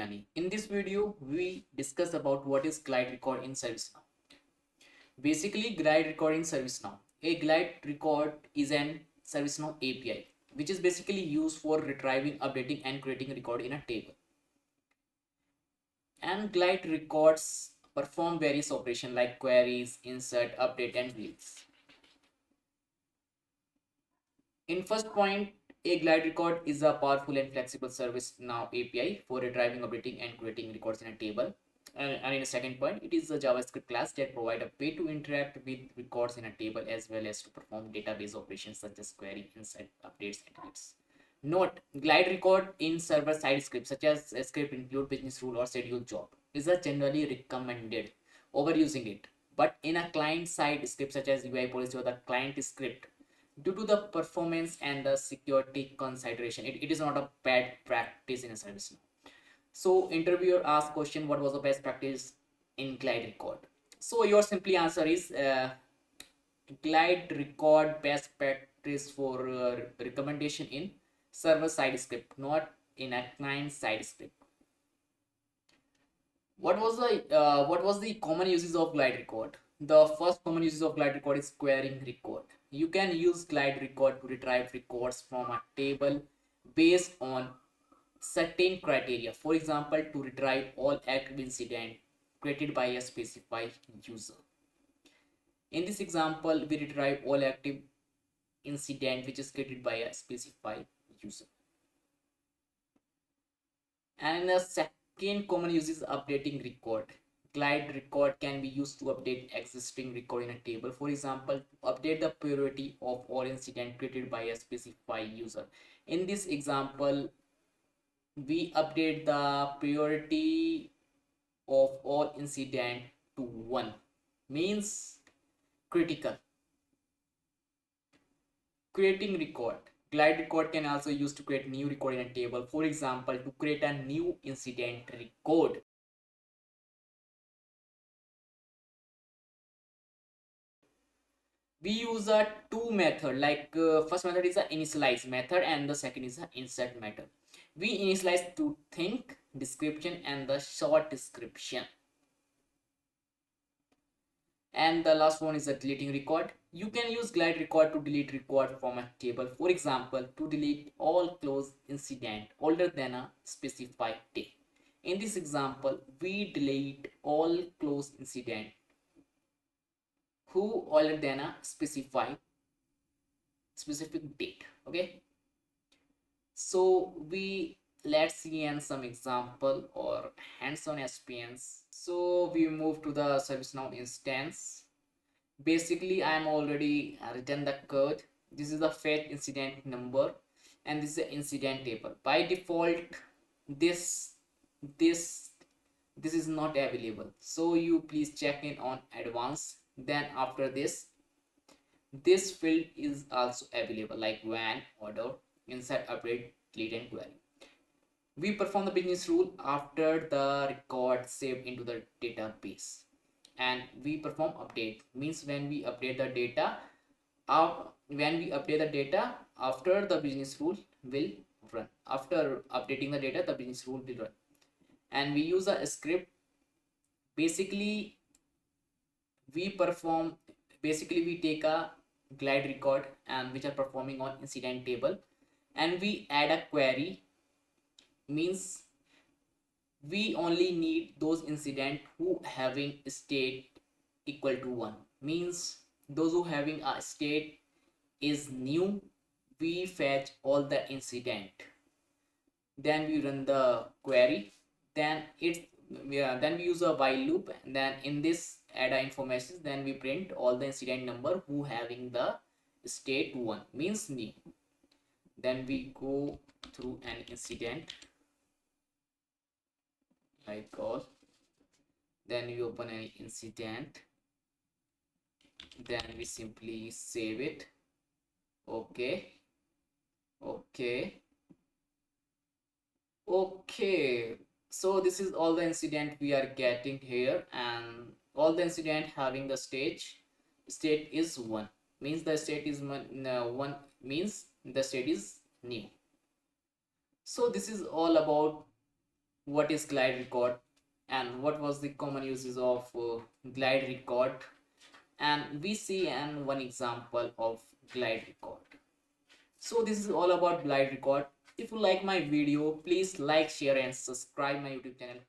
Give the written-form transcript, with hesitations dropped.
Nani. In this video, we discuss about what is glide record in ServiceNow. Basically, glide record in ServiceNow. A glide record is an ServiceNow API, which is basically used for retrieving, updating, and creating a record in a table. And glide records perform various operations like queries, insert, update, and release. In first point, a glide record is a powerful and flexible ServiceNow API for retrieving, updating, and creating records in a table. And in a second point, it is a JavaScript class that provide a way to interact with records in a table as well as to perform database operations such as query, insert, updates, and deletes. Note, glide record in server-side scripts such as a script include business rule or schedule job is a generally recommended overusing it. But in a client-side script such as UI policy or the client script, due to the performance and the security consideration, it is not a bad practice in a service. So interviewer asked question, what was the best practice in glide record? So your simply answer is glide record best practice for recommendation in server side script, not in a client side script. What was the common uses of glide record? The first common uses of glide record is querying record. You can use glide record to retrieve records from a table based on certain criteria. For example, to retrieve all active incident created by a specified user. In this example, we retrieve all active incident which is created by a specified user. And the second common use is updating record. Glide record can be used to update existing record in a table. For example, update the priority of all incident created by a specified user. In this example, we update the priority of all incident to 1, means critical. Creating record. Glide record can also use to create new record in a table. For example, to create a new incident record, we use a two method, like first method is a initialize method and the second is a insert method. We initialize to think description and the short description, and the last one is a deleting record. You can use glide record to delete record from a table. For example, to delete all close incident older than a specified day. In this example, we delete all close incident who older than a specific date. Okay, so let's see in some example or hands-on experience. So we move to the ServiceNow instance. Basically, I am already written the code. This is the fetch incident number and this is the incident table. By default, this is not available, so you please check in on advanced. Then after this field is also available, like when, order, insert, update, delete, and query. We perform the business rule after the record saved into the database, and we perform update, means when we update the data after the business rule will run. After updating the data, the business rule will run. And we use a script. Basically we take a glide record and which are performing on incident table, and we add a query, means we only need those incident who having state equal to 1, means those who having a state is new. We fetch all the incident, then we run the query, then then we use a while loop, and then in this add information, then we print all the incident number who having the state 1, means new. Then we go through an incident like all, then we open any incident, then we simply save it. Okay, so this is all the incident we are getting here, and all the incident having the state is 1, means the state is 1, means the state is new. So this is all about what is glide record and what was the common uses of glide record, and we see and one example of glide record. So this is all about glide record. If you like my video, please like, share and subscribe my YouTube channel.